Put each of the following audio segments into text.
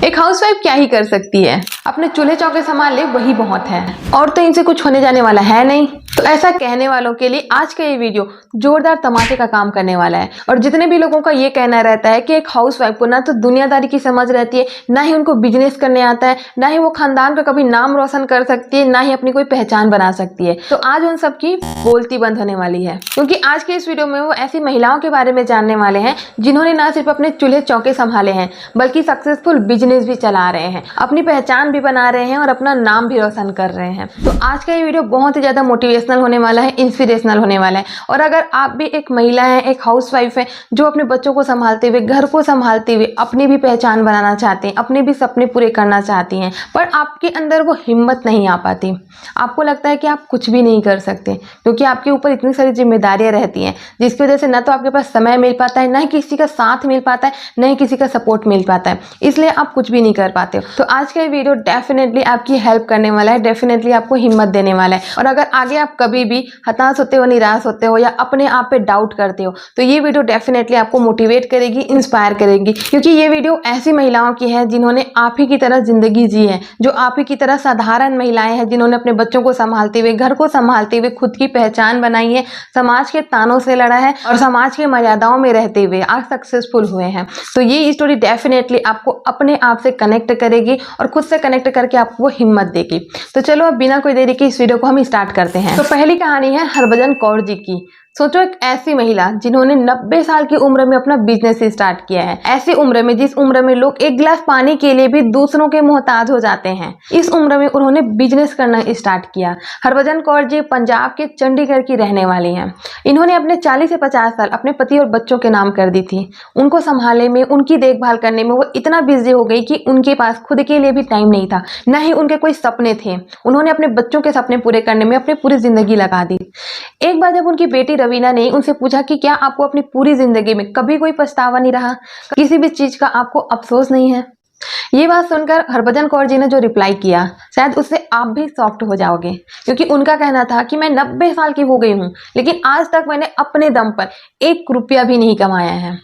एक हाउसवाइफ क्या ही कर सकती है, अपने चूल्हे चौके संभाल ले वही बहुत है, और तो इनसे कुछ होने जाने वाला है नहीं। तो ऐसा कहने वालों के लिए आज का ये वीडियो जोरदार तमाचे का काम करने वाला है। और जितने भी लोगों का ये कहना रहता है कि एक हाउसवाइफ को ना तो दुनियादारी की समझ रहती है, ना ही उनको बिजनेस करने आता है, ना ही वो खानदान का कभी नाम रोशन कर सकती है, ना ही अपनी कोई पहचान बना सकती है, तो आज उन सबकी बोलती बंद होने वाली है। क्योंकि आज के इस वीडियो में वो ऐसी महिलाओं के बारे में जानने वाले हैं जिन्होंने ना सिर्फ अपने चूल्हे चौके संभाले हैं बल्कि सक्सेसफुल बिजनेस भी चला रहे हैं, अपनी पहचान भी बना रहे हैं और अपना नाम भी रोशन कर रहे हैं। तो आज का ये वीडियो बहुत ही ज्यादा मोटिवेशनल होने वाला है, इंस्पिरेशनल होने वाला है। और अगर आप भी एक महिला हैं, एक हाउसवाइफ है जो अपने बच्चों को संभालते हुए, घर को संभालते हुए अपनी भी पहचान बनाना चाहते हैं, अपने भी सपने पूरे करना चाहती हैं, पर आपके अंदर वो हिम्मत नहीं आ पाती, आपको लगता है कि आप कुछ भी नहीं कर सकते क्योंकि आपके ऊपर इतनी सारी जिम्मेदारियां रहती हैं जिसकी वजह से ना तो आपके पास समय मिल पाता है, ना ही किसी का साथ मिल पाता है, ना ही किसी का सपोर्ट मिल पाता है, इसलिए आप कुछ भी नहीं कर पाते हो। तो आज का ये वीडियो डेफिनेटली आपकी हेल्प करने वाला है, डेफिनेटली आपको हिम्मत देने वाला है। और अगर आगे आप कभी भी हताश होते हो, निराश होते हो या अपने आप पे डाउट करते हो तो ये वीडियो डेफिनेटली आपको मोटिवेट करेगी, इंस्पायर करेगी, क्योंकि ये वीडियो ऐसी महिलाओं की है जिन्होंने आप ही की तरह जिंदगी जी है, जो आप ही की तरह साधारण महिलाएं हैं जिन्होंने अपने बच्चों को संभालते हुए, घर को संभालते हुए खुद की पहचान बनाई है, समाज के तानों से लड़ा है और समाज की मर्यादाओं में रहते हुए आज सक्सेसफुल हुए हैं। तो ये स्टोरी डेफिनेटली आपको अपने आप से कनेक्ट करेगी और खुद से कनेक्ट करके आपको वो हिम्मत देगी। तो चलो अब बिना कोई देरी के इस वीडियो को हम स्टार्ट करते हैं। तो पहली कहानी है हरभजन कौर जी की। सोचो, एक ऐसी महिला जिन्होंने 90 साल की उम्र में अपना बिजनेस स्टार्ट किया है, ऐसी उम्र में जिस उम्र में लोग एक गिलास पानी के लिए भी दूसरों के मोहताज हो जाते हैं, इस उम्र में उन्होंने बिजनेस करना स्टार्ट किया। हरभजन कौर जी पंजाब के चंडीगढ़ की रहने वाली हैं। इन्होंने अपने 40 से 50 साल अपने पति और बच्चों के नाम कर दी थी। उनको संभालने में, उनकी देखभाल करने में वो इतना बिजी हो गई कि उनके पास खुद के लिए भी टाइम नहीं था, न ही उनके कोई सपने थे। उन्होंने अपने बच्चों के सपने पूरे करने में अपनी पूरी जिंदगी लगा दी। एक बार जब उनकी बेटी रवीना ने उनसे पूछा कि क्या आपको अपनी पूरी जिंदगी में कभी कोई पछतावा नहीं रहा, किसी भी चीज का आपको अफसोस नहीं है? ये बात सुनकर हरभजन कौर जी ने जो रिप्लाई किया, शायद उससे आप भी शॉक्ड हो जाओगे, क्योंकि उनका कहना था कि मैं 90 साल की हो गई हूं लेकिन आज तक मैंने अपने दम पर 1 रुपया भी नहीं कमाया है,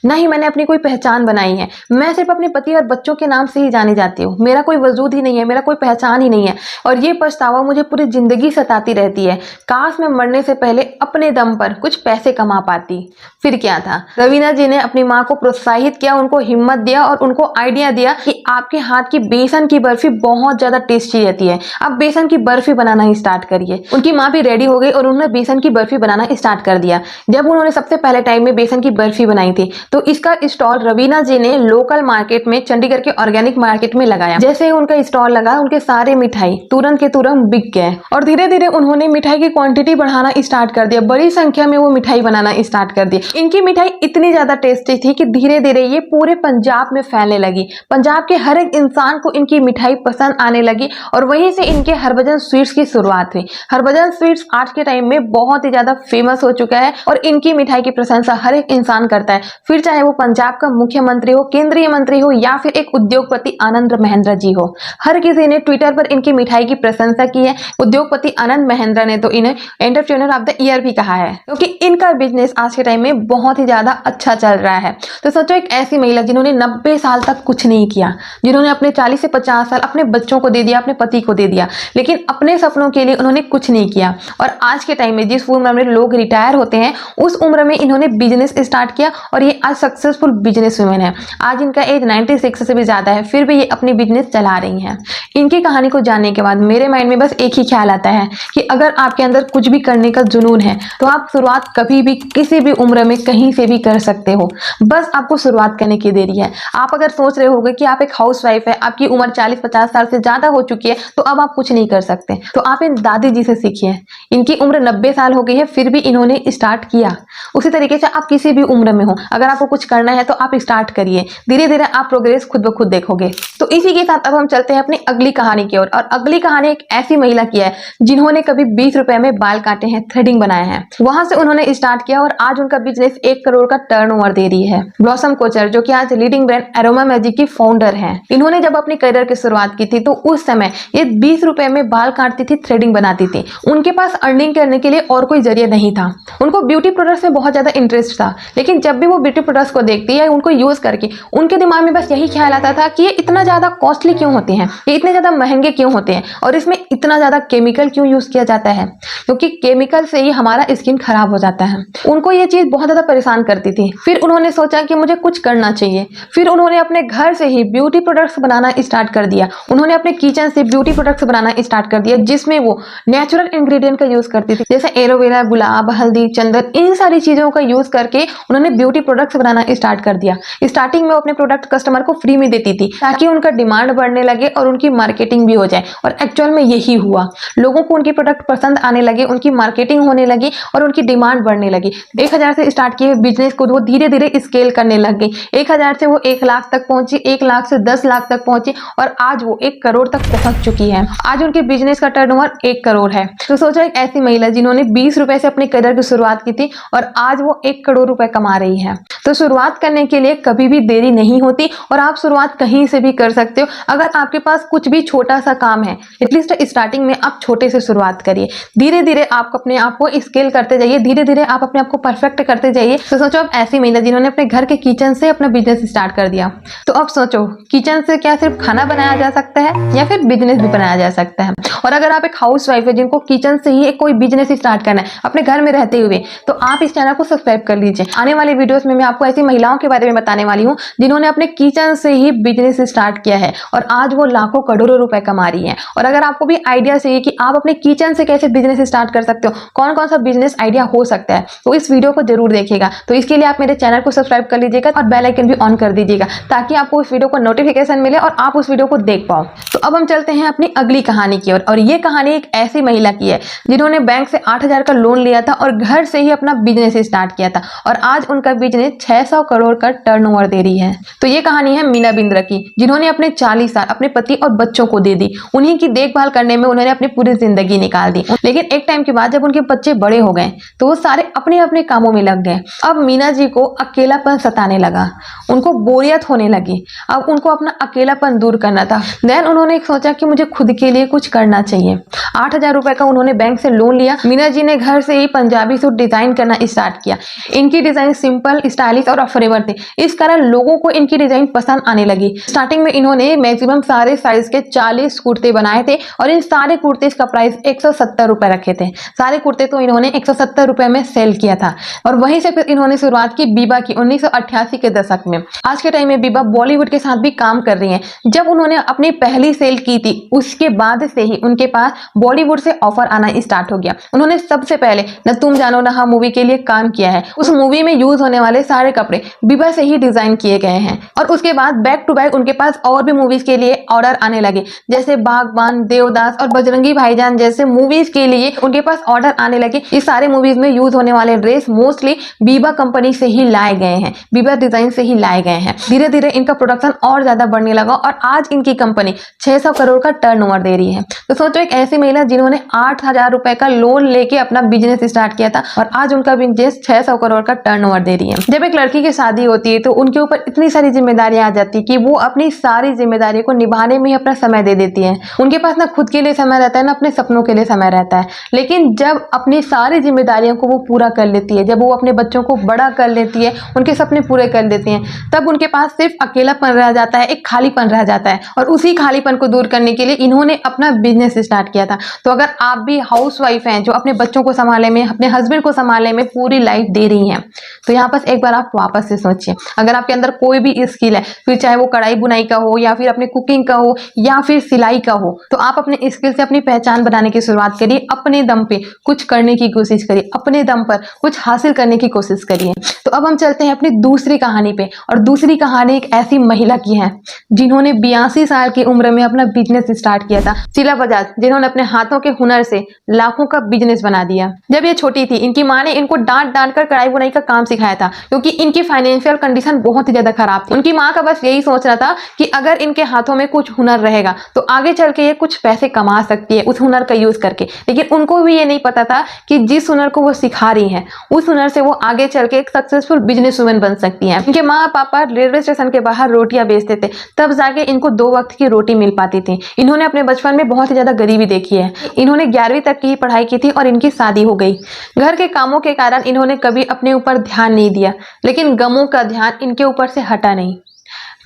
ना ही मैंने अपनी कोई पहचान बनाई है। मैं सिर्फ अपने पति और बच्चों के नाम से ही जानी जाती हूँ, मेरा कोई वजूद ही नहीं है, मेरा कोई पहचान ही नहीं है, और ये पछतावा मुझे पूरी जिंदगी सताती रहती है। काश मैं मरने से पहले अपने दम पर कुछ पैसे कमा पाती। फिर क्या था, रवीना जी ने अपनी माँ को प्रोत्साहित किया, उनको हिम्मत दिया और उनको आइडिया दिया कि आपके हाथ की बेसन की बर्फी बहुत ज्यादा टेस्टी रहती है, आप बेसन की बर्फी बनाना स्टार्ट करिए। उनकी माँ भी रेडी हो गई और उन्होंने बेसन की बर्फी बनाना स्टार्ट कर दिया। जब उन्होंने सबसे पहले टाइम में बेसन की बर्फी बनाई थी तो इसका स्टॉल रवीना जी ने लोकल मार्केट में, चंडीगढ़ के ऑर्गेनिक मार्केट में लगाया। जैसे ही उनका स्टॉल लगा, उनके सारे मिठाई तुरंत के तुरंत बिक गए और धीरे धीरे उन्होंने मिठाई की क्वांटिटी बढ़ाना स्टार्ट कर दिया, बड़ी संख्या में वो मिठाई बनाना स्टार्ट कर दिया। इनकी मिठाई इतनी ज्यादा टेस्टी थी कि धीरे धीरे ये पूरे पंजाब में फैलने लगी। पंजाब के हर एक इंसान को इनकी मिठाई पसंद आने लगी और वहीं से इनके हरभजन स्वीट्स की शुरुआत हुई। हरभजन स्वीट्स आज के टाइम में बहुत ही ज्यादा फेमस हो चुका है और इनकी मिठाई की प्रशंसा हर एक इंसान करता है, फिर चाहे वो पंजाब का मुख्यमंत्री हो, केंद्रीय मंत्री हो या फिर एक उद्योगपति आनंद महिंद्रा जी हो। हर किसी ने ट्विटर पर इनकी मिठाई की प्रशंसा की है। उद्योगपति आनंद महिंद्रा ने तो इन्हें एंटरप्रेन्योर ऑफ द ईयर भी कहा है, क्योंकि इनका बिजनेस आज के टाइम में बहुत ही ज्यादा अच्छा चल रहा है। तो सोचो, एक ऐसी महिला जिन्होंने 90 साल तक कुछ नहीं किया, जिन्होंने अपने 40 से 50 साल अपने बच्चों को दे दिया, अपने पति को दे दिया, लेकिन अपने सपनों के लिए उन्होंने कुछ नहीं किया। और आज के टाइम में जिस उम्र में लोग रिटायर होते हैं उस उम्र में इन्होंने बिजनेस स्टार्ट किया और ये आज सक्सेसफुल बिजनेस वुमेन है। आज इनका एज 96 से भी ज्यादा है, फिर भी ये अपनी बिजनेस चला रही हैं। इनकी कहानी को जानने के बाद मेरे माइंड में बस एक ही ख्याल आता है कि अगर आपके अंदर कुछ भी करने का जुनून है तो आप शुरुआत कभी भी, किसी भी उम्र में, कहीं से भी कर सकते हो। बस आपको शुरुआत करने की देरी है। आप अगर सोच रहे होगे कि आप एक हाउसवाइफ है, आपकी उम्र 40-50 साल से ज्यादा हो चुकी है तो अब आप कुछ नहीं कर सकते, तो आप इन दादी जी से सीखिए। इनकी उम्र 90 साल हो गई है फिर भी इन्होंने स्टार्ट किया। उसी तरीके से आप किसी भी उम्र में हो, अगर आपको कुछ करना है तो आप स्टार्ट करिए, धीरे धीरे आप प्रोग्रेस खुद ब खुद देखोगे। तो इसी के साथ अब हम चलते हैं अपनी अगली कहानी की ओर। और अगली कहानी एक ऐसी महिला की है जिन्होंने कभी 20 रुपए में बाल काटे हैं, थ्रेडिंग बनाए हैं। वहां से उन्होंने स्टार्ट किया और आज उनका बिजनेस 1 करोड़ का टर्नओवर दे रही है। ब्लॉसम कोचर, जो कि आज लीडिंग ब्रांड एरोमा मैजिक की फाउंडर है। इन्होंने जब अपनी करियर की शुरुआत की थी तो उस समय ये 20 रुपए में बाल काटती थी, थ्रेडिंग बनाती थी। उनके पास अर्निंग करने के लिए और कोई जरिया नहीं था। उनको ब्यूटी प्रोडक्ट्स में बहुत ज्यादा इंटरेस्ट था, लेकिन जब भी वो ब्यूटी प्रोडक्ट्स को देखती है, उनको यूज करके उनके दिमाग में बस यही ख्याल आता था कि ये इतना ज्यादा कॉस्टली क्यों होते हैं, ये इतने ज्यादा महंगे क्यों होते हैं और इसमें इतना ज्यादा केमिकल क्यों यूज किया जाता है, क्योंकि केमिकल से ही हमारा स्किन खराब हो जाता है। उनको ये चीज बहुत ज्यादा परेशान करती थी। फिर उन्होंने सोचा कि मुझे कुछ करना चाहिए। फिर उन्होंने अपने घर से ही ब्यूटी प्रोडक्ट्स बनाना स्टार्ट कर दिया। उन्होंने अपने किचन से ब्यूटी प्रोडक्ट्स बनाना स्टार्ट कर दिया, जिसमें वो नेचुरल इंग्रेडिएंट का यूज करती थी, जैसे एलोवेरा, गुलाब, हल्दी, चंदन, इन सारी चीजों का यूज करके उन्होंने ब्यूटी प्रोडक्ट्स बनाना स्टार्ट कर दिया। स्टार्टिंग में वो अपने प्रोडक्ट कस्टमर को फ्री में देती थी ताकि उनका डिमांड बढ़ने लगे और उनकी मार्केटिंग भी हो जाए। और एक्चुअल में यही हुआ, लोगों को उनकी प्रोडक्ट पसंद आने लगे, उनकी मार्केटिंग होने लगी और उनकी डिमांड बढ़ने लगी। 1000 से स्टार्ट किए बिजनेस को वो धीरे धीरे स्केल करने लग गई। 1000 से वो 1 लाख तक पहुंची, 1 लाख से 10 लाख तक पहुंची और आज वो 1 करोड़ तक पहुंच चुकी है। आज उनके बिजनेस का टर्नओवर 1 करोड़ है। तो सोचो, एक ऐसी महिला जिन्होंने 20 रुपए से अपने करियर की शुरुआत की थी और आज वो 1 करोड़ रुपए कमा रही है। तो शुरुआत करने के लिए कभी भी देरी नहीं होती और आप शुरुआत कहीं से भी कर सकते हो। अगर आपके पास कुछ भी छोटा सा काम है, एटलीस्ट स्टार्टिंग में आप छोटे से शुरुआत करिए। धीरे धीरे आप अपने आप को स्केल करते जाइए, धीरे धीरे आप अपने आप को परफेक्ट करते जाइए। तो सोचो, आप ऐसी महिला जिन्होंने अपने घर के किचन से अपना बिजनेस स्टार्ट कर दिया। तो अब सोचो, किचन से क्या सिर्फ खाना बनाया जा सकता है या फिर बिजनेस भी बनाया जा सकता है। और अगर आप एक हाउस वाइफ है जिनको किचन से ही एक कोई बिजनेस स्टार्ट करना है अपने घर में रहते हुए, तो आप इस चैनल को सब्सक्राइब कर लीजिए। आने वाले वीडियोस में मैं आपको ऐसी महिलाओं के बारे में बताने वाली हूँ जिन्होंने अपने किचन से ही बिजनेस स्टार्ट किया है और आज वो लाखों करोड़ों रुपए कमा रही है। और अगर आपको भी आइडिया चाहिए कि आप अपने किचन से कैसे बिजनेस स्टार्ट कर सकते हो, कौन कौन सा बिजनेस आइडिया हो सकता है, तो इस वीडियो को जरूर देखिएगा। तो इसके लिए आप मेरे चैनल को सब्सक्राइब कर लीजिएगा और बेल आइकन भी ऑन कर दीजिएगा ताकि आपको उस वीडियो को नोटिफिकेशन मिले और आप उस वीडियो को देख पाओ। तो अब हम चलते हैं अपनी अगली कहानी की ओर। और ये कहानी एक ऐसी महिला की है जिन्होंने बैंक से 8000 का लोन लिया था और घर से ही अपना बिजनेस स्टार्ट किया था और आज उनका बिजनेस 600 करोड़ का टर्नओवर दे रही है। तो ये कहानी है मीना बिंद्रा की, जिन्होंने अपने 40 साल अपने पति और बच्चों को दे दी। उन्हीं की देखभाल करने में उन्होंने अपनी पूरी जिंदगी निकाल दी। लेकिन एक टाइम के बाद जब उनके बच्चे बड़े हो गए तो वो सारे अपने अपने कामों में लग गए। अब मीना जी को अकेलापन सताने लगा, उनको बोरियत होने लगी। अब उनको अपना अकेलापन दूर करना था। देन उन्होंने सोचा कि मुझे खुद के लिए कुछ करना चाहिए। 8000 रुपए का उन्होंने बैंक से लोन लिया। मीना जी ने घर से ही पंजाबी सूट डिजाइन करना स्टार्ट किया। इनकी डिजाइन सिंपल, स्टाइलिश और अफोर्डेबल थी, इस कारण लोगों को इनकी डिजाइन पसंद आने लगी। स्टार्टिंग में इन्होंने मैक्सिमम सारे साइज के 40 कुर्ते बनाए थे और इन सारे कुर्ते का प्राइस 170 रुपए रखे थे। सारे कुर्ते तो इन्होंने 170 रुपए में सेल किया था। और वहीं से फिर इन्होंने शुरुआत की बीबा की 1988 के दशक में। आज के टाइम में बीबा बॉलीवुड के साथ भी काम कर रही हैं। जब उन्होंने अपनी पहली सेल की थी उसके बाद से ही उनके पास बॉलीवुड से ऑफर आना स्टार्ट हो गया। उन्होंने सबसे पहले न तुम जानो ना हम मूवी के लिए काम किया है। उस मूवी में यूज होने वाले सारे कपड़े बीबा से ही डिजाइन किए गए हैं। और उसके बाद बैक टू बैक उनके पास और भी मूवीज के लिए ऑर्डर आने लगे, जैसे बागबान, देवदास और बजरंगी भाईजान जैसे मूवीज के लिए उनके पास ऑर्डर आने लगे। इस सारे मूवीज में यूज होने वाले ड्रेस मोस्टली बीबा कंपनी से ही लाए गए हैं, बीबा डिजाइन से ही लाए गए हैं। धीरे धीरे इनका प्रोडक्शन और ज्यादा बढ़ने लगा और आज इनकी कंपनी 600 करोड़ का टर्नओवर दे रही है। तो सोचो, एक ऐसी महिला जिन्होंने 8000 रुपए का लोन लेके अपना बिजनेस स्टार्ट किया था और आज उनका बिजनेस 600 करोड़ का टर्नओवर दे रही है। जब एक लड़की की शादी होती है तो उनके ऊपर इतनी सारी जिम्मेदारियां आ जाती है कि वो अपनी सारी जिम्मेदारियों को निभाने में ही अपना समय दे देती है। उनके पास ना खुद के लिए समय रहता है ना अपने सपनों के लिए समय रहता है। लेकिन जब अपनी सारी जिम्मेदारियों को वो पूरा कर लेती है, जब वो अपने बच्चों को बड़ा कर लेती है, उनके सपने पूरे कर लेती हैं, तब उनके पास सिर्फ अकेलापन रह जाता है, एक खालीपन रह जाता है। और उसी खालीपन को दूर करने के लिए इन्होंने अपना बिजनेस स्टार्ट किया था। तो अगर आप भी हाउस वाइफ हैं जो अपने बच्चों को संभालने में, अपने हस्बैंड को संभालने में पूरी लाइफ दे रही हैं, तो यहाँ पर एक बार आप वापस से सोचिए। अगर आपके अंदर कोई भी स्किल है, फिर चाहे वो कढ़ाई बुनाई का हो या फिर अपने कुकिंग का हो या फिर सिलाई का हो, तो आप अपने स्किल से अपनी पहचान बनाने की शुरुआत करिए। अपने दम पे कुछ करने की कोशिश करिए, अपने दम पर कुछ हासिल करने की कोशिश करिए। तो अब हम चलते हैं अपनी दूसरी कहानी पे। और दूसरी कहानी एक ऐसी महिला की है जिन्होंने 82 साल की उम्र में अपना बिजनेस स्टार्ट किया था, शीला बजाज, जिन्होंने अपने हाथों के हुनर से लाखों का बिजनेस बना दिया। जब ये छोटी थी, इनकी माँ ने इनको डांट डांट कर कढ़ाई बुनाई का काम सिखाया था, क्योंकि इनकी फाइनेंशियल कंडीशन बहुत ही ज्यादा खराब थी। उनकी माँ का बस यही सोचना था कि अगर इनके हाथों में कुछ हुनर रहेगा तो आगे चल के ये कुछ पैसे कमा सकती है उस हुनर का यूज करके। लेकिन उनको भी ये नहीं पता था कि जिस हुनर को वो सिखा रही है उस हुनर से वो आगे चल के एक सक्सेसफुल बिजनेस वुमन बन सकती है। इनके माँ पापा रेलवे स्टेशन के बाहर रोटियां बेचते थे, तब जाके इनको 2 वक्त की रोटी मिल पाती थी। इन्होंने अपने बचपन में बहुत ही ज्यादा गरीबी देखी है। इन्होंने 11वीं तक की पढ़ाई की थी और इनकी शादी हो गई। घर के कामों के कारण इन्होंने कभी अपने ऊपर ध्यान नहीं दिया। दिया, लेकिन गमों का ध्यान इनके ऊपर से हटा नहीं।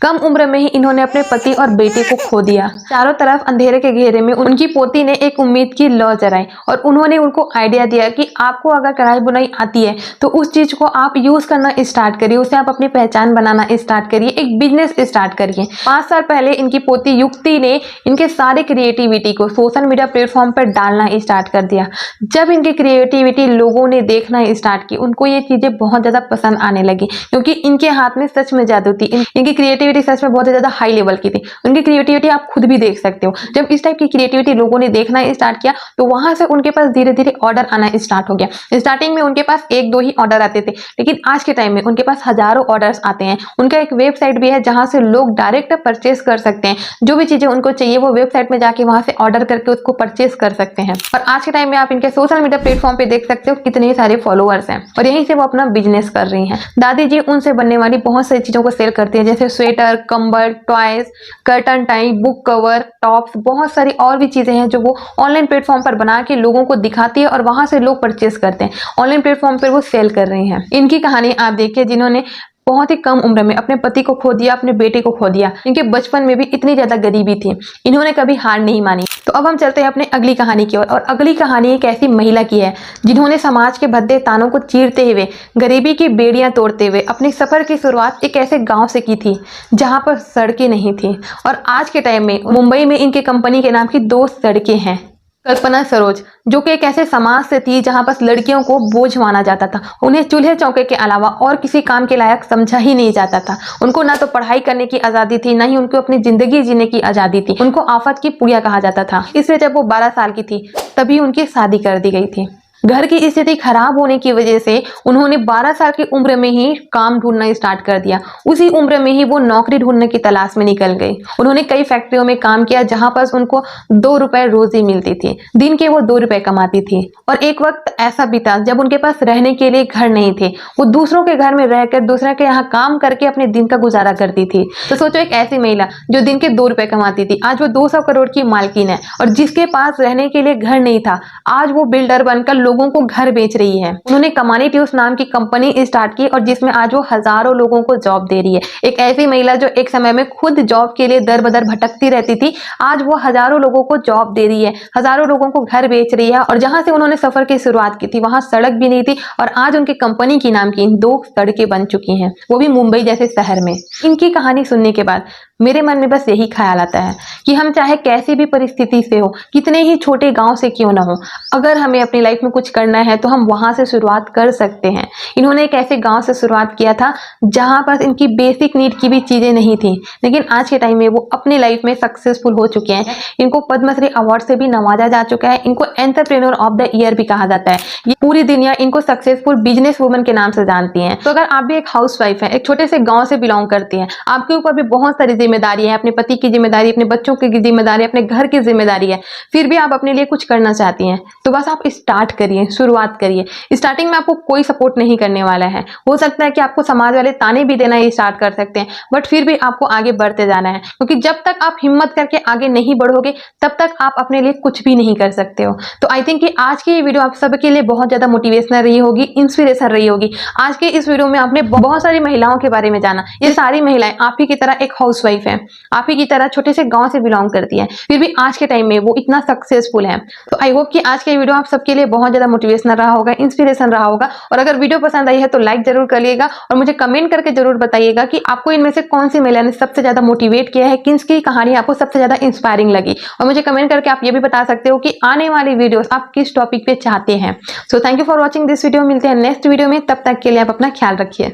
कम उम्र में ही इन्होंने अपने पति और बेटे को खो दिया। चारों तरफ अंधेरे के घेरे में उनकी पोती ने एक उम्मीद की लौ जलाई और उन्होंने उनको आइडिया दिया कि आपको अगर कढ़ाई बुनाई आती है तो उस चीज को आप यूज करना स्टार्ट करिए, उसे आप अपनी पहचान बनाना स्टार्ट करिए, एक बिजनेस स्टार्ट करिए। 5 साल पहले इनकी पोती युक्ति ने इनके सारे क्रिएटिविटी को सोशल मीडिया प्लेटफॉर्म पर डालना स्टार्ट कर दिया। जब इनकी क्रिएटिविटी लोगों ने देखना स्टार्ट की, उनको ये चीजें बहुत ज्यादा पसंद आने लगी, क्योंकि इनके हाथ में सच में जादू थी। इनकी क्रिएटिविटी सच में बहुत ज्यादा हाई लेवल की थी। उनकी क्रिएटिविटी आप खुद भी देख सकते हो। जब इस टाइप की क्रिएटिविटी लोगों ने देखना स्टार्ट किया तो वहां से उनके पास धीरे धीरे ऑर्डर आना स्टार्ट हो गया। स्टार्टिंग में उनके पास 1-2 ही ऑर्डर आते थे, लेकिन आज के टाइम में उनके पास हजारों ऑर्डर्स आते हैं। उनका एक वेबसाइट भी है जहां से लोग डायरेक्ट परचेस कर सकते हैं। जो भी चीजें उनको चाहिए वो वेबसाइट में जाके वहां से ऑर्डर करके उसको परचेस कर सकते हैं। और आज के टाइम में आप इनके सोशल मीडिया प्लेटफॉर्म पे देख सकते हो कितने सारे फॉलोअर्स हैं और यहीं से वो अपना बिजनेस कर रही हैं। दादी जी उनसे बनने वाली बहुत सारी चीजों को सेल करती है, जैसे स्वेटर, कंबल, toys, curtain tie, book cover, tops, बहुत सारी और भी चीजें हैं जो वो ऑनलाइन प्लेटफॉर्म पर बना के लोगों को दिखाती है और वहां से लोग परचेस करते हैं। ऑनलाइन प्लेटफॉर्म पर वो सेल कर रही हैं। इनकी कहानी आप देखिए, जिन्होंने बहुत ही कम उम्र में अपने पति को खो दिया, अपने बेटे को खो दिया। इनके बचपन में भी इतनी ज्यादा गरीबी थी, इन्होंने कभी हार नहीं मानी। तो अब हम चलते हैं अपने अगली कहानी की ओर। और अगली कहानी एक ऐसी महिला की है जिन्होंने समाज के भद्दे तानों को चीरते हुए, गरीबी की बेड़ियां तोड़ते हुए अपने सफर की शुरुआत एक ऐसे गांव से की थी जहां पर सड़कें नहीं थी। और आज के टाइम में मुंबई में इनके कंपनी के नाम की 2 सड़कें हैं। कल्पना सरोज, जो कि एक ऐसे समाज से थी जहां पर लड़कियों को बोझ माना जाता था। उन्हें चूल्हे चौके के अलावा और किसी काम के लायक समझा ही नहीं जाता था। उनको ना तो पढ़ाई करने की आजादी थी, ना ही उनको अपनी जिंदगी जीने की आजादी थी। उनको आफत की पुड़िया कहा जाता था। इसलिए जब वो 12 साल की थी तभी उनकी शादी कर दी गई थी। घर की स्थिति खराब होने की वजह से उन्होंने 12 साल की उम्र में ही काम ढूंढना स्टार्ट कर दिया। उसी उम्र में ही वो नौकरी ढूंढने की तलाश में निकल गई। उन्होंने कई फैक्ट्रियों में काम किया जहां पर उनको 2 रुपए रोजी मिलती थी। दिन के वो 2 रुपए कमाती थी। और एक वक्त ऐसा बीता जब उनके पास रहने के लिए घर नहीं थे। वो दूसरों के घर में रहकर दूसरे के यहाँ काम करके अपने दिन का गुजारा करती थी। तो सोचो, एक ऐसी महिला जो दिन के 2 रुपए कमाती थी, आज वो 200 करोड़ की मालकिन है। और जिसके पास रहने के लिए घर नहीं था, आज वो बिल्डर बनकर लोगों को घर बेच रही है। उन्होंने कमानी ट्यूब्स नाम की कंपनी स्टार्ट की और जिसमें आज वो हजारों लोगों को जॉब दे रही है। एक ऐसी महिला जो एक समय में खुद जॉब के लिए दर बदर भटकती रहती थी, आज वो हजारों लोगों को जॉब दे रही है, हजारों लोगों को घर बेच रही है। और जहां से उन्होंने सफर की शुरुआत की थी वहां सड़क भी नहीं थी और आज उनकी कंपनी की नाम की 2 सड़कें बन चुकी हैं, वो भी मुंबई जैसे शहर में। इनकी कहानी सुनने के बाद मेरे मन में बस यही ख्याल आता है कि हम चाहे कैसी भी परिस्थिति से हो, कितने ही छोटे गांव से क्यों ना हो, अगर हमें अपनी लाइफ में कुछ करना है तो हम वहां से शुरुआत कर सकते हैं। इन्होंने एक ऐसे गांव से शुरुआत किया था जहां पर इनकी बेसिक नीड की भी चीजें नहीं थी, लेकिन आज के टाइम में वो अपनी लाइफ में सक्सेसफुल हो चुके हैं। इनको पद्मश्री अवार्ड से भी नवाजा जा चुका है। इनको एंटरप्रेन्योर ऑफ द ईयर भी कहा जाता है। ये पूरी दुनिया इनको सक्सेसफुल बिजनेस वुमन के नाम से जानती है। तो अगर आप भी एक हाउसवाइफ है, एक छोटे से गाँव से बिलोंग करती है, आपके ऊपर भी बहुत सारी जिम्मेदारी है, अपने पति की जिम्मेदारी, अपने बच्चों की जिम्मेदारी, अपने घर की जिम्मेदारी है, फिर भी आप अपने लिए कुछ करना चाहती हैं, तो बस आप स्टार्ट करिए, शुरुआत करिए। स्टार्टिंग में आपको कोई सपोर्ट नहीं करने वाला है। हो सकता है कि आपको समाज वाले ताने भी देना ही स्टार्ट कर सकते हैं, बट फिर भी आपको आगे बढ़ते जाना है, क्योंकि जब तक आप हिम्मत करके आगे नहीं बढ़ोगे तब तक आप अपने लिए कुछ भी नहीं कर सकते हो। तो आई थिंक कि आज की ये वीडियो आप सबके लिए बहुत ज्यादा मोटिवेशनल रही होगी, इंस्पिरेशन रही होगी। आज के इस वीडियो में आपने बहुत सारी महिलाओं के बारे में जाना। ये सारी महिलाएं आप ही की तरह एक हाउसवाइफ है, आप ही की तरह छोटे से गांव से बिलोंग करती है, फिर भी आज के टाइम में वो इतना सक्सेसफुल है। तो आई होप कि आज के वीडियो आप सबके लिए बहुत ज्यादा मोटिवेशनल रहा होगा, इंस्पिरेशन रहा होगा। और अगर वीडियो पसंद आई है तो लाइक जरूर करिएगा और मुझे कमेंट करके जरूर बताइएगा कि आपको इनमें से कौन सी महिला ने सबसे ज्यादा मोटिवेट किया है, किसकी कहानी आपको सबसे ज्यादा इंस्पायरिंग लगी। और मुझे कमेंट करके आप ये भी बता सकते हो कि आने वाली वीडियोस आप किस टॉपिक पे चाहते हैं। So thank you for watching this video. मिलते हैं नेक्स्ट वीडियो में, तब तक के लिए आप अपना ख्याल रखिए।